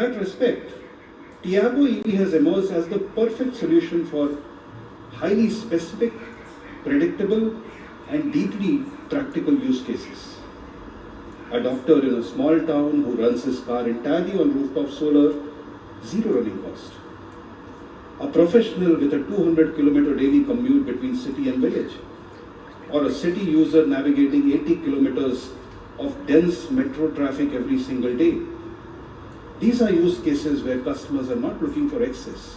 In that respect, Tiago EV has emerged as the perfect solution for highly specific, predictable, and deeply practical use cases. A doctor in a small town who runs his car entirely on rooftop solar, zero running cost. A professional with a 200-kilometer daily commute between city and village, or a city user navigating 80 kilometers of dense metro traffic every single day. These are use cases where customers are not looking for excess.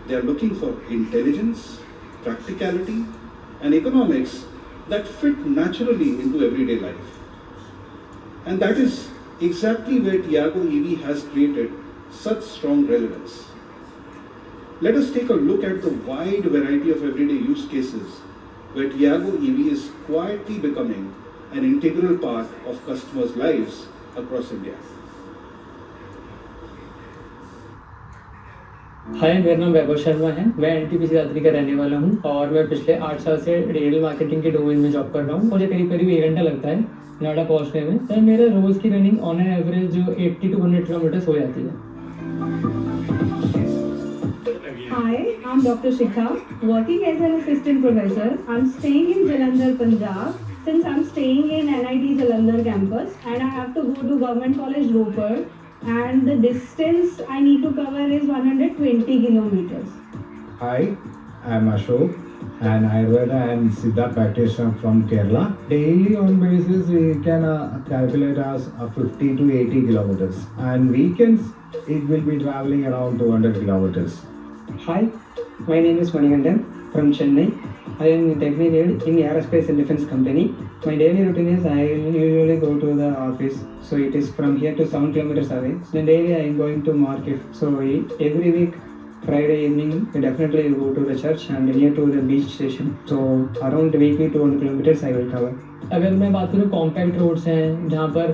They are looking for intelligence, practicality, and economics that fit naturally into everyday life. And that is exactly where Tiago EV has created such strong relevance. Let us take a look at the wide variety of everyday use cases where Tiago EV is quietly becoming an integral part of customers' lives across India. हाय, मेरा नाम वैभव शर्मा है। मैं NTPC Dadri का रहने वाला हूँ और मैं पिछले 8 साल से डिजिटल मार्केटिंग के डोमेन में जॉब कर रहा हूँ। मुझे करीब 1 घंटा लगता है नोएडा पहुँचने में। तो मेरा रोज़ की रनिंग ऑन एन एवरेज जो 80 to 100 किलोमीटर्स हो जाती है। Hi, I'm Dr. Shikha, working as an assistant professor. I'm staying in Jalandhar, Punjab. Since I'm staying in NIT Jalandhar campus and I have to go to Government College Ropar, and the distance I need to cover is 120 kilometers. Hi, I'm Ashok, an Ayurveda and Siddha practitioner from Kerala. Daily on basis, we can calculate as 50 to 80 kilometers, and weekends it will be traveling around 200 kilometers. Hi, my name is Manigandan from Chennai. I am technically in aerospace and defense company. My daily routine is I usually go to the office. So it is from here to 7 kilometers away. Then daily I am going to market. So every week, Friday evening, I definitely go to the church and near to the beach station. So around weekly 200 kilometers I will cover. अगर मैं बात करूँ compact roads हैं जहाँ पर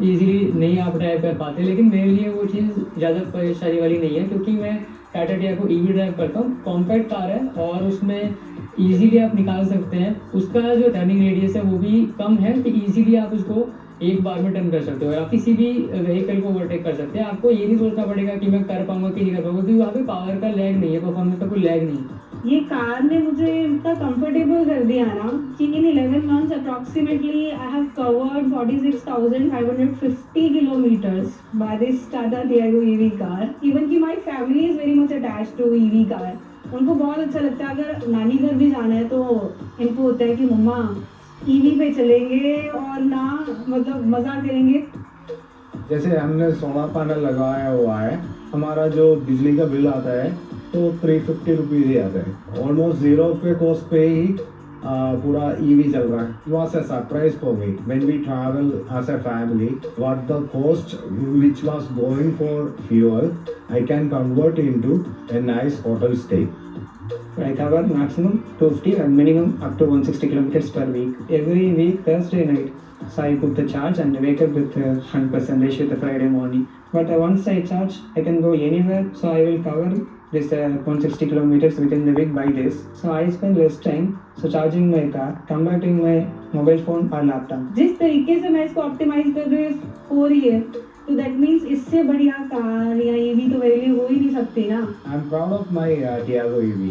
easily नहीं आप drive कर पाते, लेकिन मेरे लिए वो चीज़ ज़्यादा परेशानी वाली नहीं है क्योंकि मैं टाटा टियागो ईवी ड्राइव करता हूँ। कॉम्पैक्ट कार है और उसमें इजीली आप निकाल सकते हैं। उसका जो टर्निंग रेडियस है वो भी कम है कि इजीली आप उसको एक बार में टर्न कर सकते हो और आप किसी भी व्हीकल को ओवरटेक कर सकते हैं। आपको ये नहीं सोचना पड़ेगा कि मैं कर पाऊंगा कि नहीं कर पाऊंगा, क्योंकि वहाँ पे पावर का लैग नहीं है, परफॉर्मेंस का कोई लैग नहीं है। ये कार ने मुझे इतना कंफर्टेबल कर दिया ना कि इन 11 months approximately I have covered 46,550 kilometers by this Tata Tiago EV car. Even कि my family is very much attached to EV car. उनको बहुत अच्छा लगता है। अगर नानी घर भी जाना है तो इनको होता है कि मम्मा ईवी पे चलेंगे और ना मतलब मजा करेंगे। जैसे हमने सोलर पैनल लगाया हुआ है, हमारा जो बिजली का बिल आता है तो 350 रुपीज़ ही आता है। ऑलमोस्ट जीरो पे कॉस्ट पे ही पूरा ईवी चल रहा है। It was a surprise for me when we travel as a family. What the cost which was going for fuel, I can convert into a nice hotel stay. I cover maximum 250 and minimum up to 160 kilometers per week. Every week, Thursday night, so I put the charge and wake up with 100% ratio the Friday morning. But once I charge, I can go anywhere, so I will cover this 160 kilometers within the week by this. So I spend less time so charging my car, converting my mobile phone or laptop. जिस तरीके से मैं इसको optimise कर रही हो रही है, तो दैट मीन्स इससे बढ़िया कार या ईवी तो मेरे लिए हो ही नहीं सकती ना। I'm proud of my Tiago EV.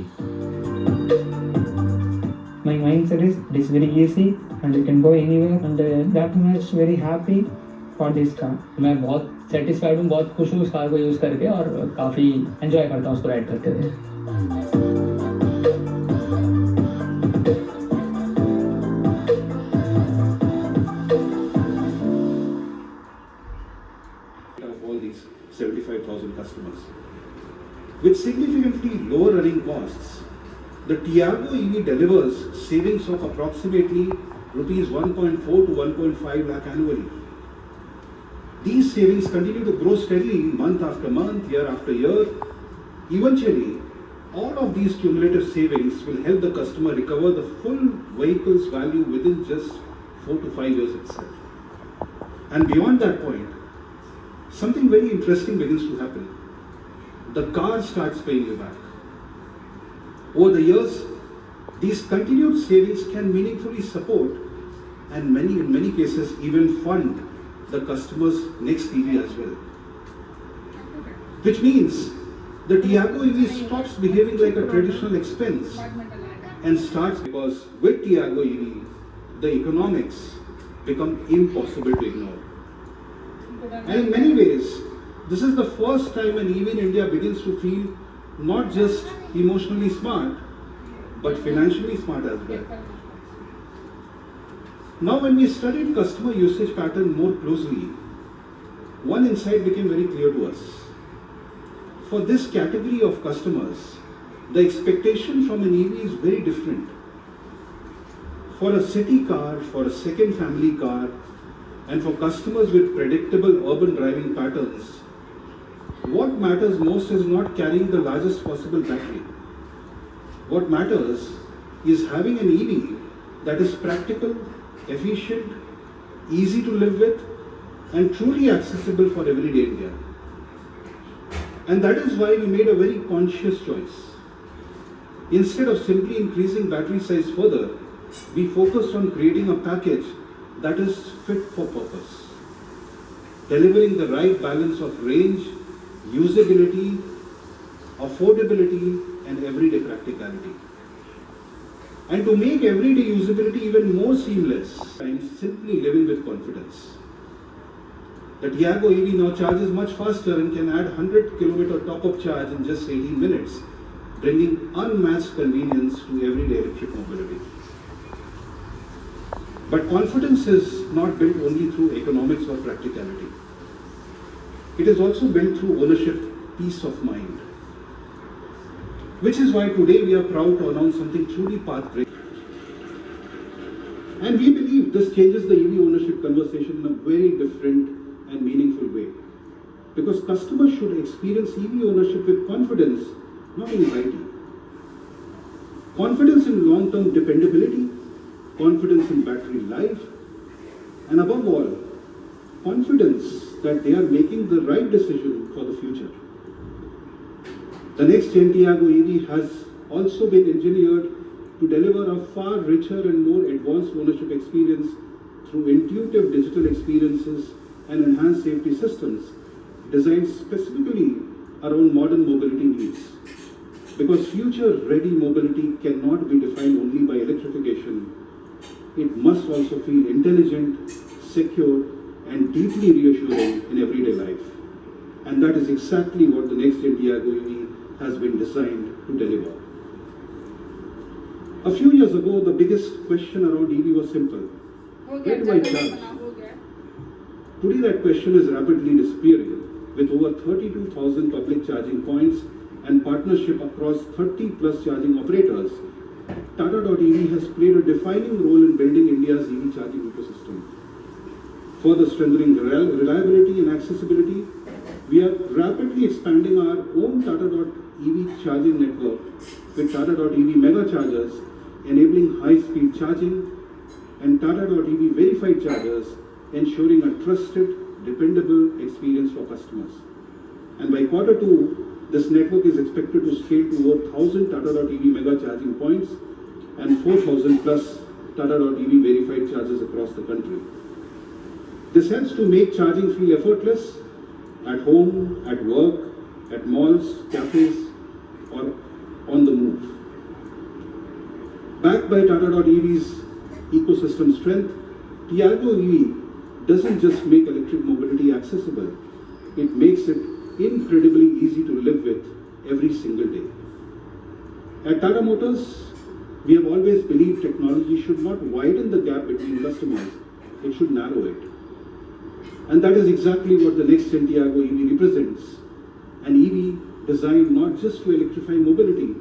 My mindset is it is very easy and you can go anywhere and that much very happy for this car. मैं बहुत सेटिस्फाइड हूँ, बहुत खुश हूँ उस कार को यूज़ करके और काफ़ी एंजॉय करता हूँ उसको राइड करते हुए। Of all these 75,000 customers. With significantly lower running costs, the Tiago EV delivers savings of approximately rupees 1.4 to 1.5 lakh annually. These savings continue to grow steadily month after month, year after year. Eventually, all of these cumulative savings will help the customer recover the full vehicle's value within just 4 to 5 years itself. And beyond that point, something very interesting begins to happen. The car starts paying you back. Over the years, these continued savings can meaningfully support and in many cases even fund the customer's next EV as well. which means the Tiago EV stops behaving like a traditional expense and starts, because with Tiago EV, the economics become impossible to ignore. And in many ways, this is the first time an EV in India begins to feel not just emotionally smart, but financially smart as well. Now, when we studied customer usage pattern more closely, one insight became very clear to us. For this category of customers, the expectation from an EV is very different. For a city car, for a second family car, and for customers with predictable urban driving patterns, what matters most is not carrying the largest possible battery. What matters is having an EV that is practical, efficient, easy to live with, and truly accessible for everyday India. And that is why we made a very conscious choice. Instead of simply increasing battery size further, we focused on creating a package that is fit for purpose, delivering the right balance of range, usability, affordability, and everyday practicality. And to make everyday usability even more seamless, I'm simply living with confidence. The Tiago EV now charges much faster and can add 100 km top-up charge in just 18 minutes, bringing unmatched convenience to everyday electric mobility. But confidence is not built only through economics or practicality. It is also built through ownership, peace of mind. Which is why today we are proud to announce something truly path-breaking. And we believe this changes the EV ownership conversation in a very different and meaningful way. Because customers should experience EV ownership with confidence, not anxiety. Confidence in long-term dependability, confidence in battery life, and above all, confidence that they are making the right decision for the future. The next gen Tiago EV has also been engineered to deliver a far richer and more advanced ownership experience through intuitive digital experiences and enhanced safety systems designed specifically around modern mobility needs. Because future-ready mobility cannot be defined only by electrification, it must also feel intelligent, secure, and deeply reassuring in everyday life. And that is exactly what the next gen Tiago EV has been designed to deliver. A few years ago, the biggest question around EV was simple. Where do I charge? Today that question is rapidly disappearing, with over 32,000 public charging points and partnership across 30 plus charging operators. Tata.ev has played a defining role in building India's EV charging ecosystem. Further strengthening reliability and accessibility, we are rapidly expanding our own Tata.ev charging network with Tata.ev mega chargers, enabling high-speed charging, and Tata.ev verified chargers, ensuring a trusted, dependable experience for customers. And by Q2, this network is expected to scale to over 1,000 Tata.ev mega charging points and 4,000 plus Tata.ev verified chargers across the country. This helps to make charging feel effortless at home, at work, at malls, cafes, or on the move. Backed by Tata.ev's ecosystem strength, Tiago EV doesn't just make electric mobility accessible, it makes it incredibly easy to live with every single day. At Tata Motors, we have always believed technology should not widen the gap between customers, it should narrow it. And that is exactly what the next gen Tiago EV represents. An EV designed not just to electrify mobility,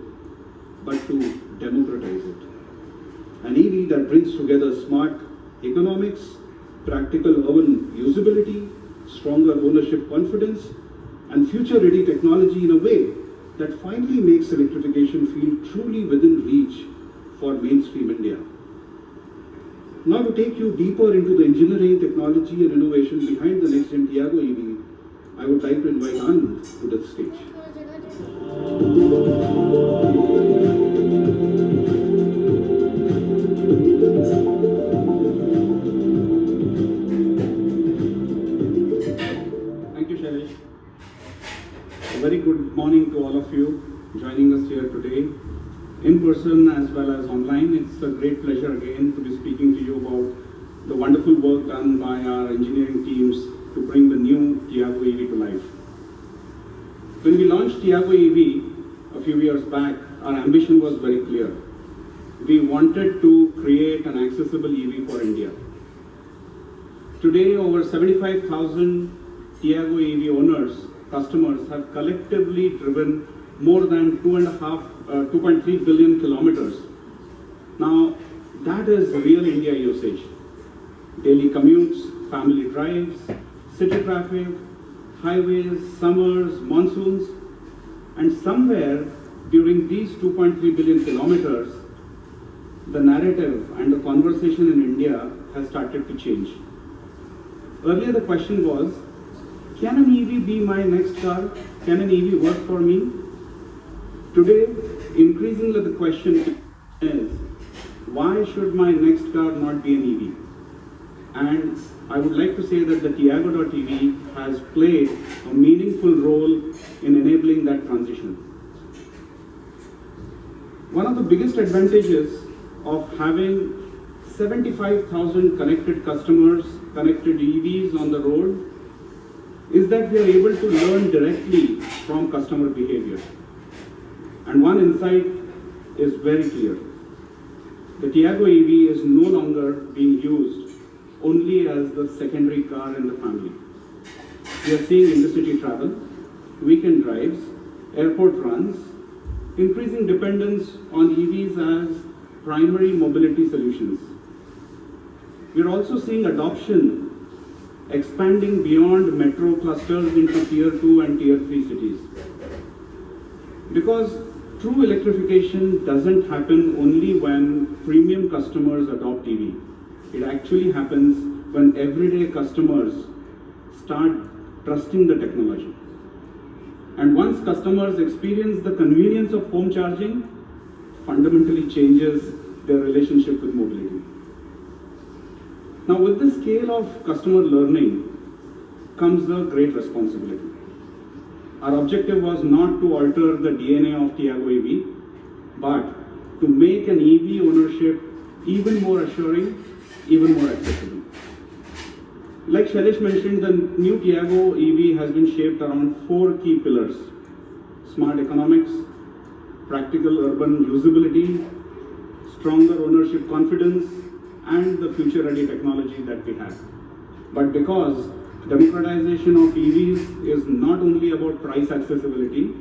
but to democratize it. An EV that brings together smart economics, practical urban usability, stronger ownership confidence, and future-ready technology in a way that finally makes electrification feel truly within reach for mainstream India. Now to take you deeper into the engineering, technology and innovation behind the next gen Tiago EV, I would like to invite Anand to the stage. very good morning to all of you joining us here today, in person as well as online. It's a great pleasure again to be speaking to you about the wonderful work done by our engineering teams to bring the new Tiago EV to life. When we launched Tiago EV a few years back, our ambition was very clear. We wanted to create an accessible EV for India. Today, over 75,000 Tiago EV owners, customers, have collectively driven more than 2.3 billion kilometers. Now, that is real India usage. Daily commutes, family drives, city traffic, highways, summers, monsoons, and somewhere during these 2.3 billion kilometers, the narrative and the conversation in India has started to change. Earlier the question was, can an EV be my next car? Can an EV work for me? Today, increasingly the question is, why should my next car not be an EV? And I would like to say that the Tiago.ev has played a meaningful role in enabling that transition. One of the biggest advantages of having 75,000 connected customers, connected EVs on the road, is that we are able to learn directly from customer behavior. And one insight is very clear. The Tiago EV is no longer being used only as the secondary car in the family. We are seeing intercity travel, weekend drives, airport runs, increasing dependence on EVs as primary mobility solutions. We are also seeing adoption expanding beyond metro clusters into tier 2 and tier 3 cities. Because true electrification doesn't happen only when premium customers adopt EV. It actually happens when everyday customers start trusting the technology. And once customers experience the convenience of home charging, fundamentally changes their relationship with mobility. Now, with the scale of customer learning comes a great responsibility. Our objective was not to alter the DNA of Tiago EV, but to make an EV ownership even more assuring, even more accessible. Like Shailesh mentioned, the new Tiago EV has been shaped around 4 key pillars: smart economics, practical urban usability, stronger ownership confidence, and the future-ready technology that we have. But because democratization of EVs is not only about price accessibility,